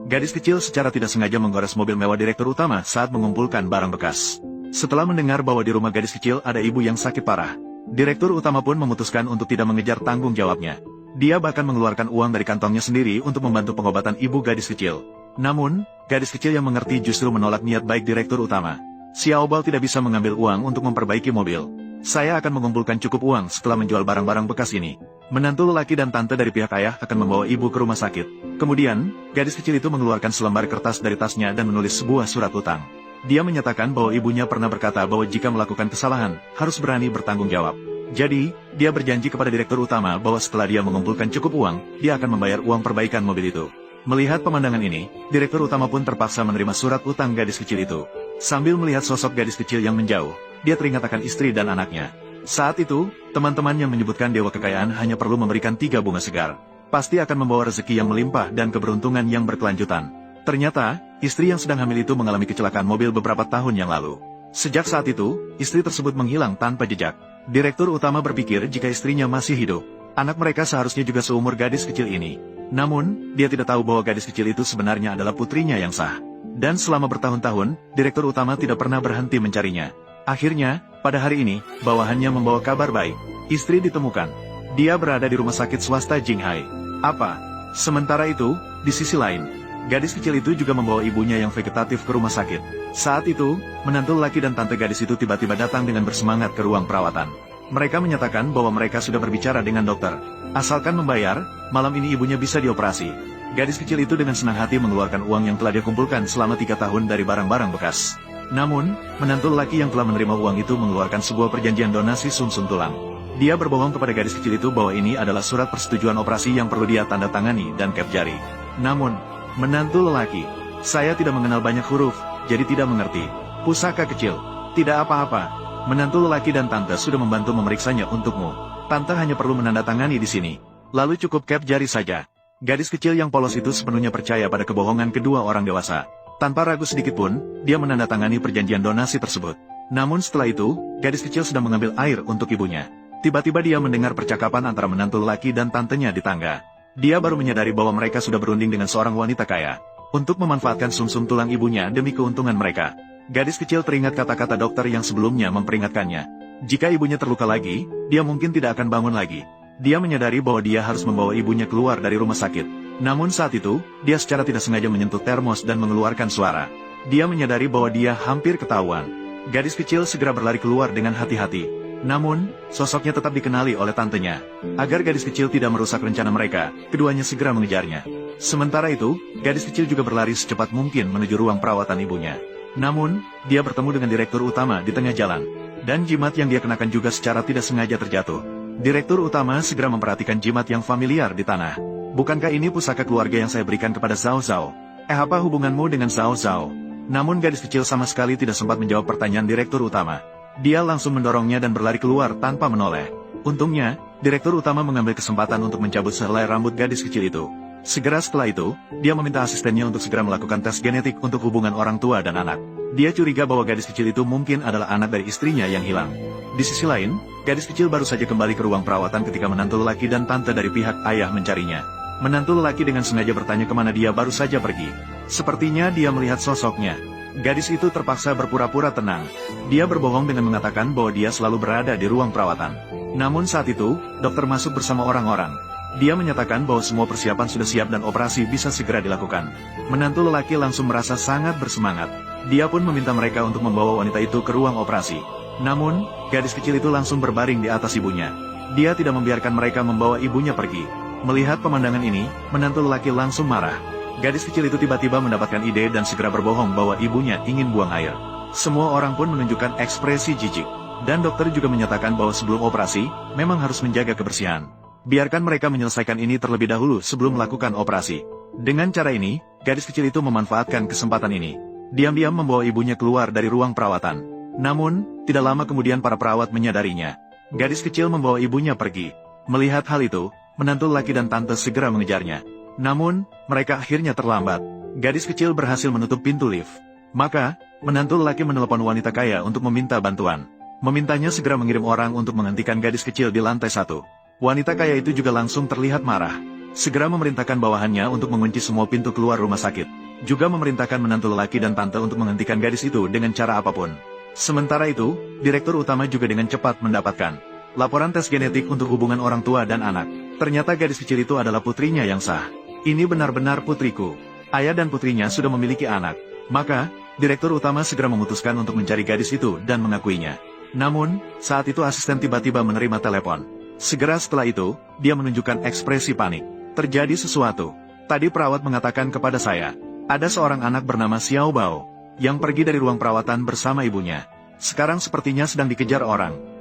Gadis kecil secara tidak sengaja menggores mobil mewah direktur utama saat mengumpulkan barang bekas. Setelah mendengar bahwa di rumah gadis kecil ada ibu yang sakit parah, direktur utama pun memutuskan untuk tidak mengejar tanggung jawabnya. Dia bahkan mengeluarkan uang dari kantongnya sendiri untuk membantu pengobatan ibu gadis kecil. Namun, gadis kecil yang mengerti justru menolak niat baik direktur utama. Xiaobao tidak bisa mengambil uang untuk memperbaiki mobil. Saya akan mengumpulkan cukup uang setelah menjual barang-barang bekas ini. Menantu lelaki dan tante dari pihak ayah akan membawa ibu ke rumah sakit. Kemudian, gadis kecil itu mengeluarkan selembar kertas dari tasnya dan menulis sebuah surat utang. Dia menyatakan bahwa ibunya pernah berkata bahwa jika melakukan kesalahan, harus berani bertanggung jawab. Jadi, dia berjanji kepada direktur utama bahwa setelah dia mengumpulkan cukup uang, dia akan membayar uang perbaikan mobil itu. Melihat pemandangan ini, direktur utama pun terpaksa menerima surat utang gadis kecil itu. Sambil melihat sosok gadis kecil yang menjauh, dia teringat akan istri dan anaknya. Saat itu, teman-teman yang menyebutkan dewa kekayaan hanya perlu memberikan 3 bunga segar. Pasti akan membawa rezeki yang melimpah dan keberuntungan yang berkelanjutan. Ternyata, istri yang sedang hamil itu mengalami kecelakaan mobil beberapa tahun yang lalu. Sejak saat itu, istri tersebut menghilang tanpa jejak. Direktur utama berpikir jika istrinya masih hidup, anak mereka seharusnya juga seumur gadis kecil ini. Namun, dia tidak tahu bahwa gadis kecil itu sebenarnya adalah putrinya yang sah. Dan selama bertahun-tahun, direktur utama tidak pernah berhenti mencarinya. Akhirnya, pada hari ini, bawahannya membawa kabar baik. Istri ditemukan. Dia berada di rumah sakit swasta Jinghai. Apa? Sementara itu, di sisi lain, gadis kecil itu juga membawa ibunya yang vegetatif ke rumah sakit. Saat itu, menantu lelaki dan tante gadis itu tiba-tiba datang dengan bersemangat ke ruang perawatan. Mereka menyatakan bahwa mereka sudah berbicara dengan dokter. Asalkan membayar, malam ini ibunya bisa dioperasi. Gadis kecil itu dengan senang hati mengeluarkan uang yang telah dia kumpulkan selama 3 tahun dari barang-barang bekas. Namun, menantu lelaki yang telah menerima uang itu mengeluarkan sebuah perjanjian donasi sumsum tulang. Dia berbohong kepada gadis kecil itu bahwa ini adalah surat persetujuan operasi yang perlu dia tanda tangani dan cap jari. Namun, menantu lelaki, saya tidak mengenal banyak huruf, jadi tidak mengerti. Pusaka kecil, tidak apa-apa. Menantu lelaki dan tante sudah membantu memeriksanya untukmu. Tante hanya perlu menandatangani di sini. Lalu cukup cap jari saja. Gadis kecil yang polos itu sepenuhnya percaya pada kebohongan kedua orang dewasa. Tanpa ragu sedikit pun, dia menandatangani perjanjian donasi tersebut. Namun setelah itu, gadis kecil sedang mengambil air untuk ibunya. Tiba-tiba dia mendengar percakapan antara menantu lelaki dan tantenya di tangga. Dia baru menyadari bahwa mereka sudah berunding dengan seorang wanita kaya untuk memanfaatkan sumsum tulang ibunya demi keuntungan mereka. Gadis kecil teringat kata-kata dokter yang sebelumnya memperingatkannya. Jika ibunya terluka lagi, dia mungkin tidak akan bangun lagi. Dia menyadari bahwa dia harus membawa ibunya keluar dari rumah sakit. Namun saat itu, dia secara tidak sengaja menyentuh termos dan mengeluarkan suara. Dia menyadari bahwa dia hampir ketahuan. Gadis kecil segera berlari keluar dengan hati-hati. Namun, sosoknya tetap dikenali oleh tantenya. Agar gadis kecil tidak merusak rencana mereka, keduanya segera mengejarnya. Sementara itu, gadis kecil juga berlari secepat mungkin menuju ruang perawatan ibunya. Namun, dia bertemu dengan direktur utama di tengah jalan. Dan jimat yang dia kenakan juga secara tidak sengaja terjatuh. Direktur utama segera memperhatikan jimat yang familiar di tanah. Bukankah ini pusaka keluarga yang saya berikan kepada Zhao Zhao? Apa hubunganmu dengan Zhao Zhao? Namun gadis kecil sama sekali tidak sempat menjawab pertanyaan direktur utama. Dia langsung mendorongnya dan berlari keluar tanpa menoleh. Untungnya, direktur utama mengambil kesempatan untuk mencabut sehelai rambut gadis kecil itu. Segera setelah itu, dia meminta asistennya untuk segera melakukan tes genetik untuk hubungan orang tua dan anak. Dia curiga bahwa gadis kecil itu mungkin adalah anak dari istrinya yang hilang. Di sisi lain, gadis kecil baru saja kembali ke ruang perawatan ketika menantu lelaki dan tante dari pihak ayah mencarinya. Menantu lelaki dengan sengaja bertanya kemana dia baru saja pergi. Sepertinya dia melihat sosoknya. Gadis itu terpaksa berpura-pura tenang. Dia berbohong dengan mengatakan bahwa dia selalu berada di ruang perawatan. Namun saat itu, dokter masuk bersama orang-orang. Dia menyatakan bahwa semua persiapan sudah siap dan operasi bisa segera dilakukan. Menantu lelaki langsung merasa sangat bersemangat. Dia pun meminta mereka untuk membawa wanita itu ke ruang operasi. Namun, gadis kecil itu langsung berbaring di atas ibunya. Dia tidak membiarkan mereka membawa ibunya pergi. Melihat pemandangan ini, menantu lelaki langsung marah. Gadis kecil itu tiba-tiba mendapatkan ide dan segera berbohong bahwa ibunya ingin buang air. Semua orang pun menunjukkan ekspresi jijik. Dan dokter juga menyatakan bahwa sebelum operasi, memang harus menjaga kebersihan. Biarkan mereka menyelesaikan ini terlebih dahulu sebelum melakukan operasi. Dengan cara ini, gadis kecil itu memanfaatkan kesempatan ini. Diam-diam membawa ibunya keluar dari ruang perawatan. Namun, tidak lama kemudian para perawat menyadarinya. Gadis kecil membawa ibunya pergi. Melihat hal itu, menantu laki dan tante segera mengejarnya. Namun, mereka akhirnya terlambat. Gadis kecil berhasil menutup pintu lift. Maka, menantu lelaki menelepon wanita kaya untuk meminta bantuan. Memintanya segera mengirim orang untuk menghentikan gadis kecil di lantai 1. Wanita kaya itu juga langsung terlihat marah. segera memerintahkan bawahannya untuk mengunci semua pintu keluar rumah sakit. Juga memerintahkan menantu lelaki dan tante untuk menghentikan gadis itu dengan cara apapun. Sementara itu, Direktur Utama juga dengan cepat mendapatkan laporan tes genetik untuk hubungan orang tua dan anak. Ternyata gadis kecil itu adalah putrinya yang sah. Ini benar-benar putriku. Ayah dan putrinya sudah memiliki anak. Maka, Direktur Utama segera memutuskan untuk mencari gadis itu dan mengakuinya. Namun, saat itu asisten tiba-tiba menerima telepon. Segera setelah itu, dia menunjukkan ekspresi panik. Terjadi sesuatu. Tadi perawat mengatakan kepada saya, ada seorang anak bernama Xiao Bao, yang pergi dari ruang perawatan bersama ibunya. Sekarang sepertinya sedang dikejar orang.